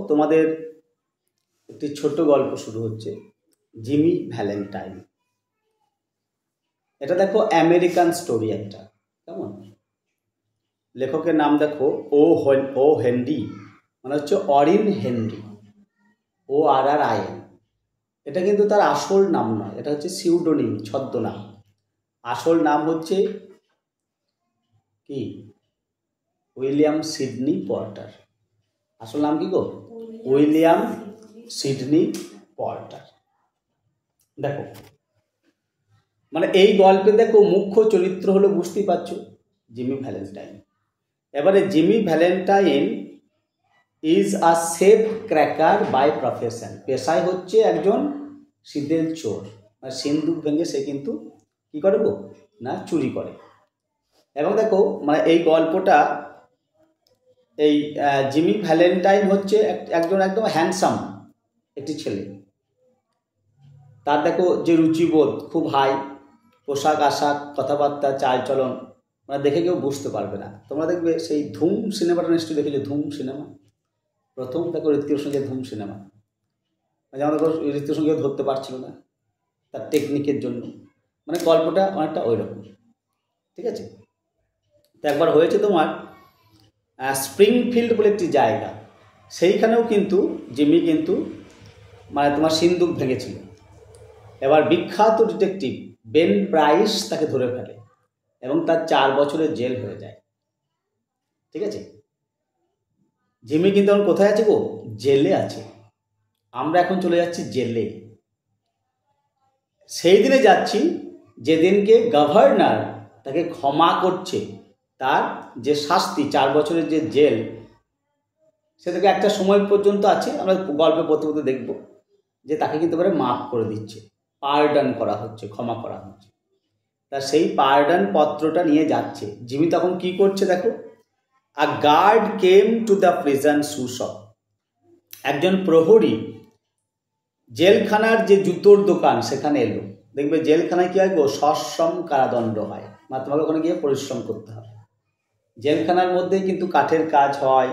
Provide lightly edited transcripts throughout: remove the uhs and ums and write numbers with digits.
তোমাদের একটি ছোট গল্প শুরু হচ্ছে, জিমি ভ্যালেন্টাইন। এটা দেখো আমেরিকান স্টোরি একটা, কেমন? লেখকের নাম দেখো ও হেনরি, মানে হচ্ছে অরিন হেনরি, ORRIN। এটা কিন্তু তার আসল নাম নয়, এটা হচ্ছে সিউডোনিম, ছদ্মনাম। আসল নাম হচ্ছে কি? William Sydney porter. আসল নাম কি গো? William Sydney porter. দেখো, মানে এই গল্পে দেখো মুখ্য চরিত্র হলো, বুঝতেই পারছো, জিমি ভ্যালেন্টাইন। এবারে Jimmy Valentine is a safe cracker by profession. পেশায় হচ্ছে একজন সিঁদুর চোর, মানে সিন্দুক ভেঙে সে কিন্তু কি করে গো না চুরি করে। এবং দেখো মানে এই গল্পটা, এই জিমি ভ্যালেন্টাইন হচ্ছে একজন একদম হ্যান্ডসাম একটি ছেলে। তার দেখো যে রুচিবোধ খুব হাই, পোশাক আশাক, কথাবার্তা, চালচলন, মানে দেখে কেউ বুঝতে পারবে না। তোমরা দেখবে সেই ধুম সিনেমাটা নিশ্চয়ই দেখেছো, ধুম সিনেমা। প্রথম দেখো ঋতিক রোশনের ধুম সিনেমা, যেমন দেখো ঋতিক রোশন কেউ ধরতে পারছিল না তার টেকনিকের জন্য, মানে গল্পটা অনেকটা ওই রকম, ঠিক আছে? তো একবার হয়েছে তোমার স্প্রিংফিল্ড বলে একটি জায়গা, সেইখানেও কিন্তু জিমি কিন্তু মানে তোমার সিন্দুক ভেঙেছিল। এবার বিখ্যাত ডিটেকটিভ বেন প্রাইস তাকে ধরে ফেলে এবং তার 4 বছরের জেল হয়ে যায়, ঠিক আছে? জিমি কিন্তু এখন কোথায় আছে গো? জেলে আছে। আমরা এখন চলে যাচ্ছি জেলে। সেই দিনে যাচ্ছি যেদিনকে গভর্নর তাকে ক্ষমা করছে, তার যে শাস্তি 4 বছরের যে জেল, সেটাকে একটা সময় পর্যন্ত আছে, আমরা গল্পে পথে দেখব যে তাকে কিন্তু এবারে মাফ করে দিচ্ছে, পার্ডন করা হচ্ছে, ক্ষমা করা হচ্ছে। তা সেই পার্ডন পত্রটা নিয়ে যাচ্ছে জিমি। তখন কি করছে দেখো, a guard came to the prison shoe shop. একজন প্রহরী জেলখানার যে জুতোর দোকান সেখানে এলো। দেখবে জেলখানায় কি হয় গো, সশ্রম কারাদণ্ড হয়, মানে তোমাকে ওখানে গিয়ে পরিশ্রম করতে হবে। জেলখানার মধ্যেই কিন্তু কাঠের কাজ হয়,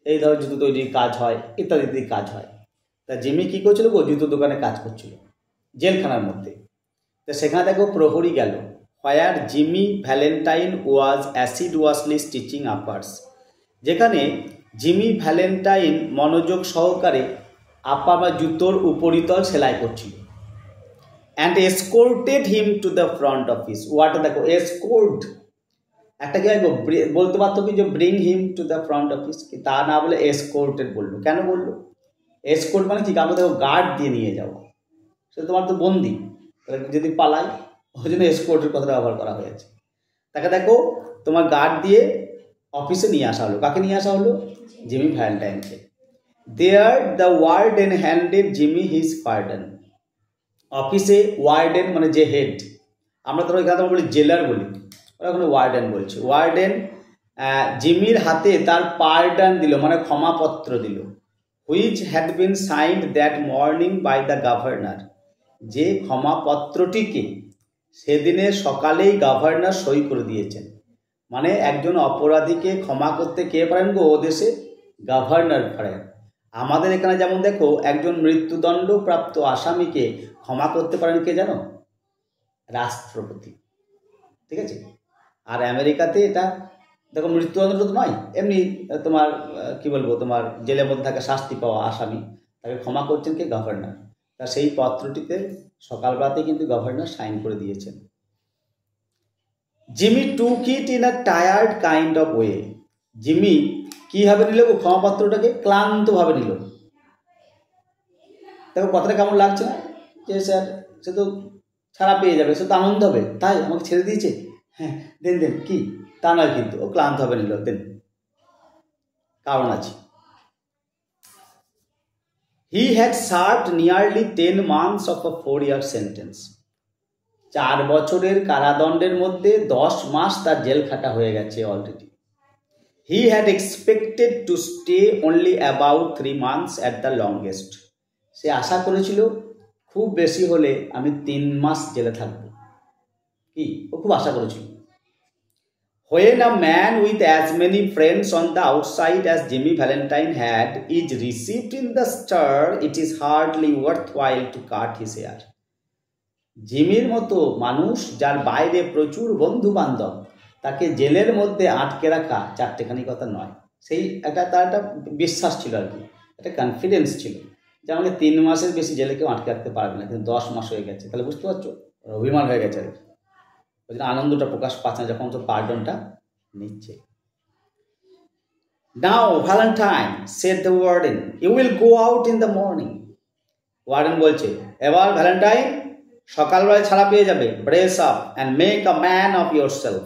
এই ধরো জুতো তৈরির কাজ হয়, ইত্যাদি ইত্যাদি কাজ হয়। তা জিমি কী করছিল গো, জুতো দোকানে কাজ করছিল জেলখানার মধ্যে। তো সেখানে দেখো প্রহরী গেল, হোয়ার জিমি ভ্যালেন্টাইন ওয়াজ অ্যাসিডুয়াসলি স্টিচিং আপার্স। যেখানে জিমি ভ্যালেন্টাইন মনোযোগ সহকারে আপা বা জুতোর উপরিতল সেলাই করছিল। And escorted him to the front office. ওয়াটা দেখো, এসকোর্ট, একটা কি হয় বলতে পারতো কি যে bring him to the front office, তা না বলে এসকোর্টেড বললো। কেন বললো? এসকোর্ট মানে কি, কাউকে দেখো গার্ড দিয়ে নিয়ে যাওয়া, সে তোমার তো বন্দি, যদি পালাই, ওই জন্য এসকোর্টের কথাটা ব্যবহার করা হয়েছে। তাকে দেখো তোমার গার্ড দিয়ে অফিসে নিয়ে আসা হলো। কাকে নিয়ে আসা হলো? জিমি ভ্যালেন্টাইনকে। There the warden handed Jimmy his pardon. অফিসে ওয়ার্ডেন মানে যে হেড, আমরা তো এখানে বলি জেলার বলি, ওরা ওখানে ওয়ার্ডেন বলছে। ওয়ার্ডেন জিমির হাতে তার পার্ডন দিল, মানে ক্ষমাপত্র দিল। Which had been signed that morning by the governor. যে ক্ষমাপত্রটিকে সেদিনে সকালেই গভর্নর সই করে দিয়েছেন। মানে একজন অপরাধীকে ক্ষমা করতে কে পারেন গো ও দেশে? গভর্নর পারেন। আমাদের এখানে যেমন দেখো একজন মৃত্যুদণ্ড প্রাপ্ত আসামিকে ক্ষমা করতে পারেন কে জানো? রাষ্ট্রপতি, ঠিক আছে? আর আমেরিকাতে এটা দেখো মৃত্যুদণ্ড তো নয়, এমনি তোমার কি বলবো, তোমার জেলের মধ্যে থাকা শাস্তি পাওয়া আসামি, তাকে ক্ষমা করছেন কে? গভর্নর। তা সেই পত্রটিতে সকালবেলাতেই কিন্তু গভর্নর সাইন করে দিয়েছেন। Jimmy took it in a tired kind of way. Jimmy কীভাবে নিল গো ক্ষমাপত্রটাকে? ক্লান্তভাবে নিল। দেখো কথাটা কেমন লাগছে না, যে স্যার সে তো ছাড়া পেয়ে যাবে, সে তো আনন্দ হবে, তাই আমাকে ছেড়ে দিয়েছে, হ্যাঁ দেন দেন, কি তা নয়, কিন্তু ও ক্লান্তভাবে নিল, দেন, কারণ আছে। He had served nearly 10 months of a 4-year sentence. 4 বছরের কারাদণ্ডের মধ্যে 10 মাস তার জেল খাটা হয়ে গেছে already. He had expected to stay only about 3 months at the longest. সে আশা করেছিল খুব বেশি হলে আমি 3 মাস জেলে থাকবো, কি ও খুব আশা করেছিল। When a man with as many friends on the outside as Jimmy Valentine had is received in the stir, it is hardly worthwhile to cut his hair. জিমির মতো মানুষ যার বাইরে প্রচুর বন্ধু বান্ধব, তাকে জেলের মধ্যে আটকে রাখা চারটেখানি কথা নয়। সেই তার একটা বিশ্বাস ছিল আর কি, একটা কনফিডেন্স ছিল যে আমাকে 3 মাসের বেশি জেলে কেউ আটকে রাখতে পারবে না, কিন্তু 10 মাস হয়ে গেছে। তাহলে বুঝতে পারছো, অভিমান হয়ে গেছে আর কি। ওই জন্য আনন্দটা প্রকাশ পাচ্ছে না যখন তো পার্ডনটা নিচ্ছে। Now Valentine, said the warden, you will go out in the morning. Warden বলছে, এবার ভ্যালেন্টাইন সকালবেলায় ছাড়া পেয়ে যাবে। Brace up and make a man of yourself.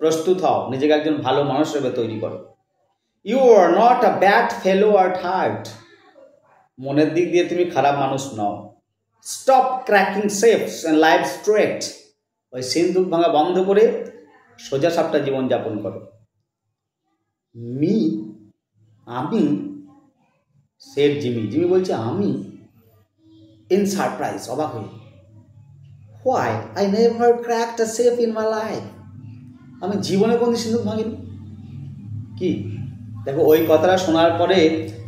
প্রস্তুত হও, নিজেকে একজন ভালো মানুষ হিসেবে তৈরি করো। You are not a bad fellow at heart. মনের দিক দিয়ে তুমি খারাপ মানুষ নও। Stop cracking safes and life straight. ওই সিন্দুক ভাঙা বন্ধ করে সোজা সাপটা জীবনযাপন করো। আমি সেড জিমি বলছে আমি, ইন সারপ্রাইজ, অবাক হয়ে। Why I never cracked a safe in my life. আমি জীবনে কোনদিন সিন্দুক ভাঙিনি। কি দেখো, ওই কথাটা শোনার পরে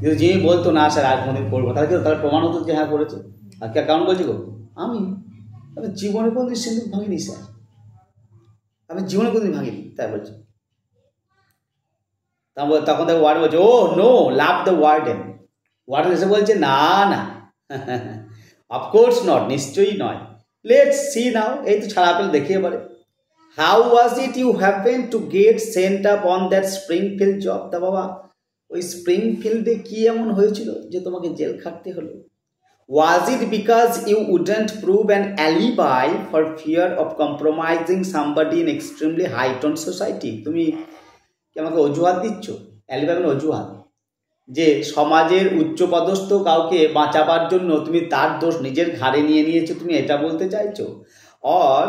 যদি জিমি বলতো না স্যার আর কোনোদিন করবো, তাহলে কি তাহলে প্রমাণ হতো যে হ্যাঁ করেছে। আর কে কেমন বলছি গো, আমি জীবনে কোনদিন সিন্দুক ভাঙিনি স্যার, আমি জীবনে কোনদিন ভাঙিনি, তাই বলছি। তখন দেখো ওয়ার্ডেন বলছে, oh no, love the warden. Warden এসে বলছে, না না, অফকোর্স নট, নিশ্চয়ই নয়। লেটস সি নাও, এই তো ছাড়া পেলে দেখি এবারে। How was it you happen to get sent up on that Springfield job? তা বাবা, ওই স্প্রিংফিল্ডে কি এমন হয়েছিল যে তোমাকে জেল খাটতে হলো? Was it because you wouldn't prove an alibi for fear of compromising somebody in extremely high tone society? তুমি কি আমাকে অজুহাত দিচ্ছ? অ্যালিবাই মানে অজুহাত, যে সমাজের উচ্চপদস্থ কাউকে বাঁচাবার জন্য তুমি তার দোষ নিজের ঘাড়ে নিয়ে নিয়েছো, তুমি এটা বলতে চাইছো? Or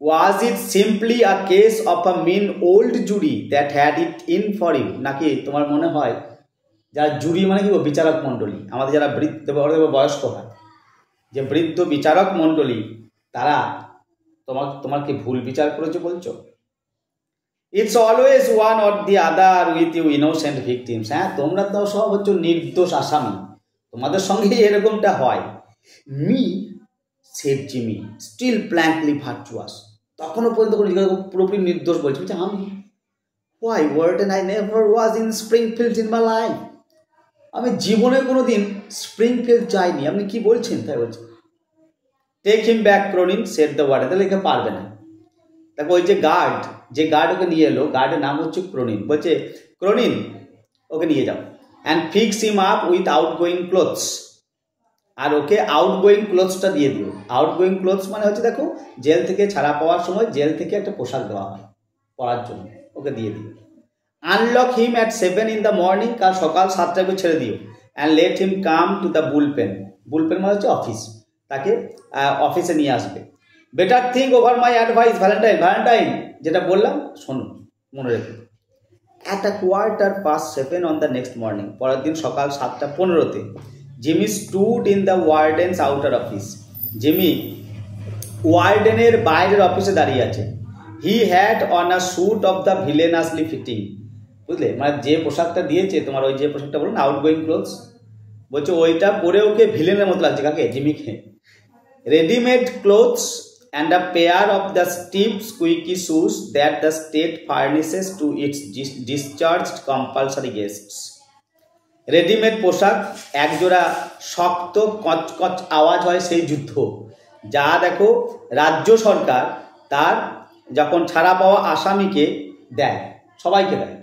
was it simply a case of a mean old jury that had it in for you? নাকি তোমার মনে হয় যারা জুরি মানে কি বিচারক মণ্ডলী, আমাদের যারা বয়স্ক হয়, যে বৃদ্ধ বিচারক মণ্ডলী, তারা তোমার কি ভুল বিচার করেছে বলছো? It's always one or the other with you innocent victims. হ্যাঁ, তোমরা তো সব হচ্ছে নির্দোষ আসামি, তোমাদের সঙ্গে এরকমটা হয়। Me said Jimmy, still blankly virtuous. তখনও পর্যন্ত পুরোপুরি নির্দোষ বলছে, আমি। Why warden, I never was in Springfield in my life. আমি জীবনে কোনো দিন স্প্রিংফিল্ড যাইনি। আপনি কি বলছেন? তাই বলছে। Take him back Cronin, said the warden. তাহলে এখানে পারবে না। দেখো ওই যে গার্ড ওকে নিয়ে এলো, গার্ডের নাম হচ্ছে ক্রোনিন, বলছে ক্রোনিন ওকে নিয়ে যাও and fix him up with outgoing clothes. আর ওকে আউটগোয়িং ক্লোথসটা দিয়ে দিও। আউটগোয়িং ক্লোথস মানে হচ্ছে, দেখো জেল থেকে ছাড়া পাওয়ার সময় জেল থেকে একটা পোশাক দেওয়া হয় পরার জন্য, ওকে দিয়ে দিও। Unlock him at 7 in the morning, কাল সকাল 7টায় ছেড়ে দিও। And let him come to the bullpen. Bullpen মানে হচ্ছে অফিস, তাকে অফিসে নিয়ে আসবে। Better think over my advice Valentine, যেটা বললাম শোনো, মনে রেখো। At a 7:15 on the next morning, পরের দিন সকাল 7:15 Jimmy stood in the warden's outer office. Jimmy ওয়ার্ডেনের বাইরের অফিসে দাঁড়িয়ে আছে। He had on a sweet of the villainously fitting. বুঝলে, মানে যে পোশাকটা দিয়েছে তোমার, ওই যে পোশাকটা বলুন আউটগোয়িং ক্লোথস, বলছে ওইটা পরে ওকে ভিলেনের মতো লাগছে। কাকে? জিমিকে। Readymade clothes and a pair of the steep squeaky shoes that the state furnishes to its discharged compulsory guests. Readymade পোশাক, একজোড়া শক্ত কচকচ আওয়াজ হয় সেই যুদ্ধ, যা দেখো রাজ্য সরকার তার যখন ছাড়া পাওয়া আসামিকে দেয়, সবাইকে দেয়।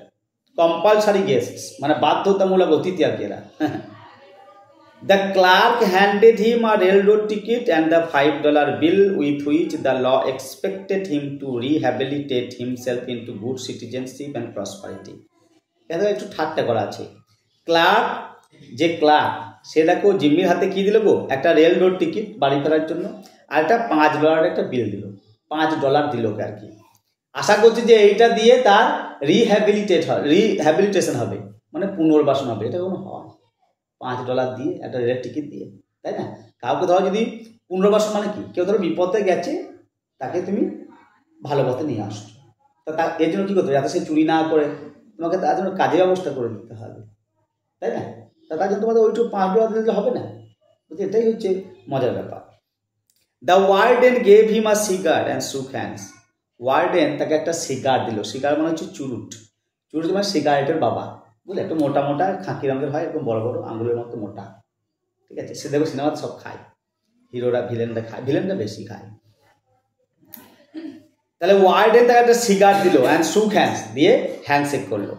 কম্পালসারি গেস্টস মানে বাধ্যতামূলক অতিথি আর কি এরা। The clerk handed him a railroad ticket and the $5 bill with which the law expected him to rehabilitate himself into good citizenship and prosperity. এটা একটু ঠাট্টা করা আছে। ক্লার্ক সে দেখো জিম্মির হাতে কি দিল গো? একটা রেল রোড টিকিট বাড়ি ফেরার জন্য, আর একটা $5 একটা বিল দিল। $5 দিল আর কি। আশা করছি যে এইটা দিয়ে তার রিহ্যাবিলিটেশন হবে, মানে পুনর্বাসন হবে। এটা কোনো হয়? $5 দিয়ে একটা রেলের টিকিট দিয়ে, তাই না? কাউকে ধরো যদি পুনর্বাসন মানে কি, কেউ ধরো বিপদে গেছে, তাকে তুমি ভালো পথে নিয়ে আসছো, তা তার এর জন্য কী করতে হবে? যাতে সে চুরি না করে তোমাকে তার জন্য কাজের ব্যবস্থা করে দিতে হবে, তাই না? তার জন্য তোমাদের ওইটুকু $5 দিলে হবে না। এটাই হচ্ছে মজার ব্যাপার। The warden gave him a cigar and শুক হ্যান্ডস। ওয়ার্ডেন তাকে একটা সিগার দিল। সিগার মানে হচ্ছে চুরুট। চুরুট মানে সিগারেটের বাবা, বুঝলে? একটু মোটা মোটা খাঁকি রঙের হয়, একদম বড় বড় আঙুলের মতো মোটা, ঠিক আছে? সে দেখো সিনেমাতে সব খায়, হিরোরা ভিলেনরা খায়, ভিলেনরা বেশি খায়। তাহলে ওয়ার্ডেন তাকে একটা সিগার দিল অ্যান্ড শুক হ্যান্ডস, দিয়ে হ্যান্ডশেক করলো।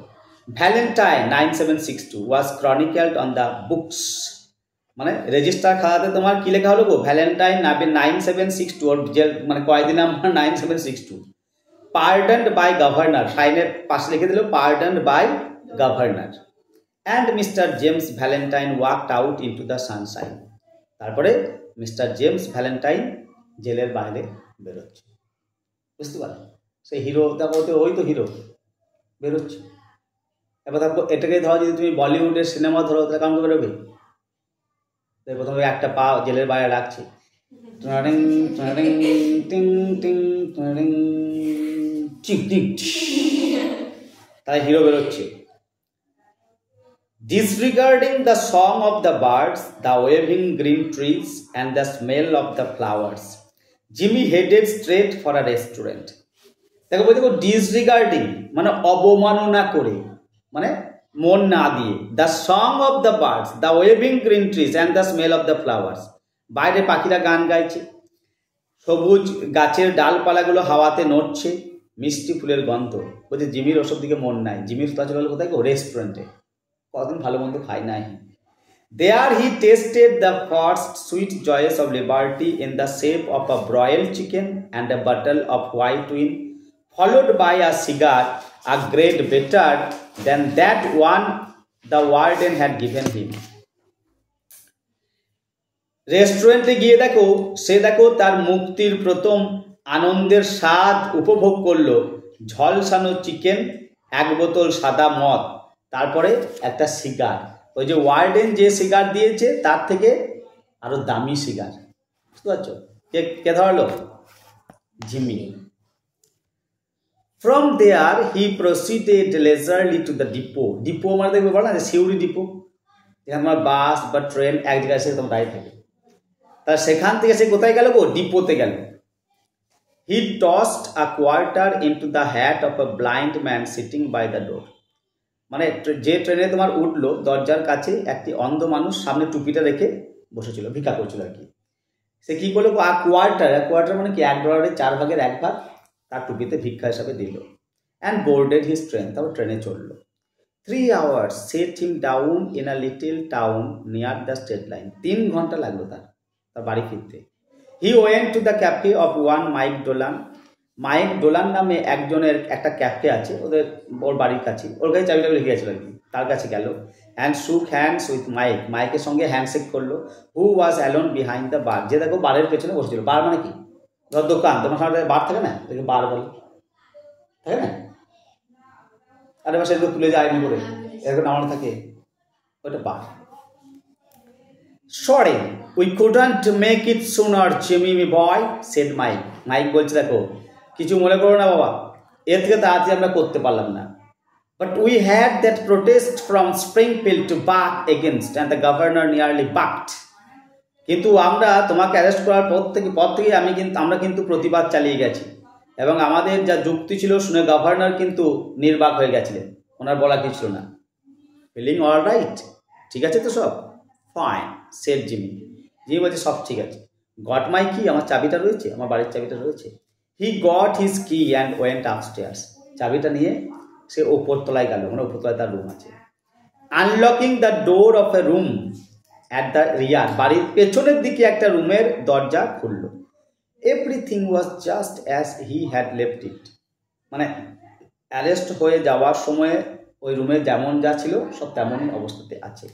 Valentine 9762 was chronicled on the books, মানে রেজিস্টার খাতাতে তোমার কি লেখা হলো গো? ভ্যালেন্টাইন 9762, ওর জেল মানে কয়দিন আমার 9762। পার্ডনড বাই গভর্নর, সাইনের পাশে লিখে দিল pardoned by governor. And Mister James Valentine walked out into the sunshine. তারপরে মিস্টার জেমস ভ্যালেন্টাইন জেলের বাইরে বেরোচ্ছে, বুঝতে পারো? সেই হিরো, তারপর ওই তো হিরো বেরোচ্ছে। এবার তারপর এটাকে ধরো, যদি তুমি বলিউডের সিনেমা ধরো, তাহলে কেমন করে বেরোবে? প্রথমে একটা পা জেলের বাইরে রাখছে, তাই হিরো বেরোচ্ছে। Disregarding the song of the birds, the waving green trees and the smell of the flowers, Jimmy headed straight for a restaurant. দেখো বলতে, ডিসরিগার্ডিং মানে অবমাননা করে, মানে মন না দিয়ে। The song of the birds, the waving green trees and the smell of the flowers, বাইরে পাখিরা গান গাইছে, সবুজ গাছের ডালপালাগুলো হাওয়াতে নড়ছে, মিষ্টি ফুলের গন্ধ। বলছে জিমির ওসব দিকে মন নাই। জিমির চলে গেল কোথায় গো? রেস্টুরেন্টে। কতদিন ভালো মন্দ খাই নাই। There he tasted the first sweet joys of liberty in the shape of a broiled chicken and a bottle of white wine, followed by a cigar, a great better than that one the warden had given him. রেস্টুরেন্টে গিয়ে দেখো, সে দেখো তার মুক্তির প্রথম আনন্দের স্বাদ উপভোগ করলো। ঝলসানো চিকেন, এক বোতল সাদা মদ, তারপরে একটা সিগার। ওই যে ওয়ার্ডেন যে সিগার দিয়েছে তার থেকে আরো দামি সিগার, বুঝতে পারছো? কে ধরলো? Jimmy. From there he proceeded leisurely to the depot. Depot মানে দেখবে বলো না, সিউড়ি ডিপো, যেখানে তোমার বাস বা ট্রেন এক জায়গায় এসে তোমার দাঁড়িয়ে থাকে। তার সেখান থেকে সে কোথায় গেল গো? ডিপোতে গেল। He tossed a quarter into the hat of a blind man sitting by the door. মানে যে ট্রেনে তোমার উঠলো, দরজার কাছে একটি অন্ধ মানুষ সামনে টুপিটা রেখে বসেছিল, ভিক্ষা করছিল আর কি। সে কি করলো? কোয়ার্টার মানে কি? $1 4 ভাগের 1 ভাগ তার টুপিতে ভিক্ষা হিসাবে দিল। অ্যান্ড বোর্ডেড হিজ ট্রেন, তারপর ট্রেনে চললো। 3 hours set him down in a little town near the state line. 3 ঘন্টা লাগলো তার বাড়ি ফিরতে। He went to the cafe of one Mike Dolan. Mike Dolan নামে একজনের একটা ক্যাফে আছে ওর বাড়ির কাছে, ওর কাছে চাবিটা লিখে গেছিল আর কি, তার কাছে গেল। অ্যান্ড শুক হ্যান্ডস উইথ মাইক, মাইকের সঙ্গে হ্যান্ডশেক করলো। হু ওয়াজ অ্যালোন বিহাইন্ড দ্য বার, যে দেখো বারের পেছনে বসেছিল। বার মানে কি? ধর দোকান, তোমার সামনে বার থাকে না, বার বলে থাকে না? আরে বাসা এগুলো তুলে যায় করে এরকম নামানো থাকে, ওটা bar. Sorry we couldn't make it sooner Jimmy boy, said Mike. Mike বলছে দেখো কিছু মনে করো না বাবা, এর থেকে তাড়াতাড়ি আমরা করতে পারলাম না। But we had that protest from Springfield to buck against and the governor nearly balked. কিন্তু আমরা তোমাকে অ্যারেস্ট করার পর থেকে আমরা কিন্তু প্রতিবাদ চালিয়ে গেছি, এবং আমাদের যা যুক্তি ছিল শুনে গভর্নর কিন্তু নির্বাক হয়ে গেছিলেন, ওনার বলা কিছু ছিল না। ফিলিং অল রাইট, ঠিক আছে তো সব? Fine shed Jimmy. জিমি বলছে সব ঠিক আছে। গট মাই কি, আমার চাবিটা রয়েছে, আমার বাড়ির চাবিটা রয়েছে। হি গট হিজ কি অ্যান্ড ওয়েন্ট আপস্টেয়ার্স। চাবিটা নিয়ে সে ওপরতলায় গেল, মানে ওপরতলায় তার রুম আছে। Unlocking the door of a room at the rear, বাড়ির পেছনের দিকে একটা রুমের দরজা খুলল। Everything was just as he had left it, মানে অ্যারেস্ট হয়ে যাওয়ার সময় ওই রুমে যেমন যা ছিল সব তেমনই অবস্থাতে আছে।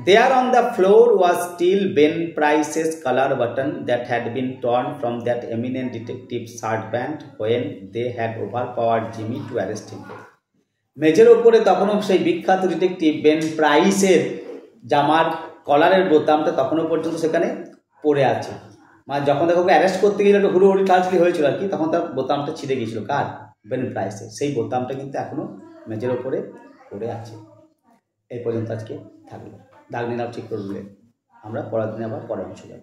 There on the floor was still Ben Price's collar button that had been torn from that eminent detective's shirt band when they had overpowered Jimmy to arrest him. মেঝের ওপরে তখনও সেই বিখ্যাত ডিটেকটিভ বেন প্রাইসের জামার কলারের বোতামটা তখনও পর্যন্ত সেখানে পড়ে আছে। মানে যখন দেখো অ্যারেস্ট করতে গেলে একটু হুড়োহুড়ি ঠালছালি হয়েছিল আর কি, তখন তার বোতামটা ছিঁড়ে গিয়েছিল। কার? বেন প্রাইসে, সেই বোতামটা কিন্তু এখনও মেজের ওপরে পড়ে আছে। এই পর্যন্ত আজকে থাকলো। দাগ নিলাম ঠিক করলে, আমরা পরের দিনে আবার পরামর্শ যাব।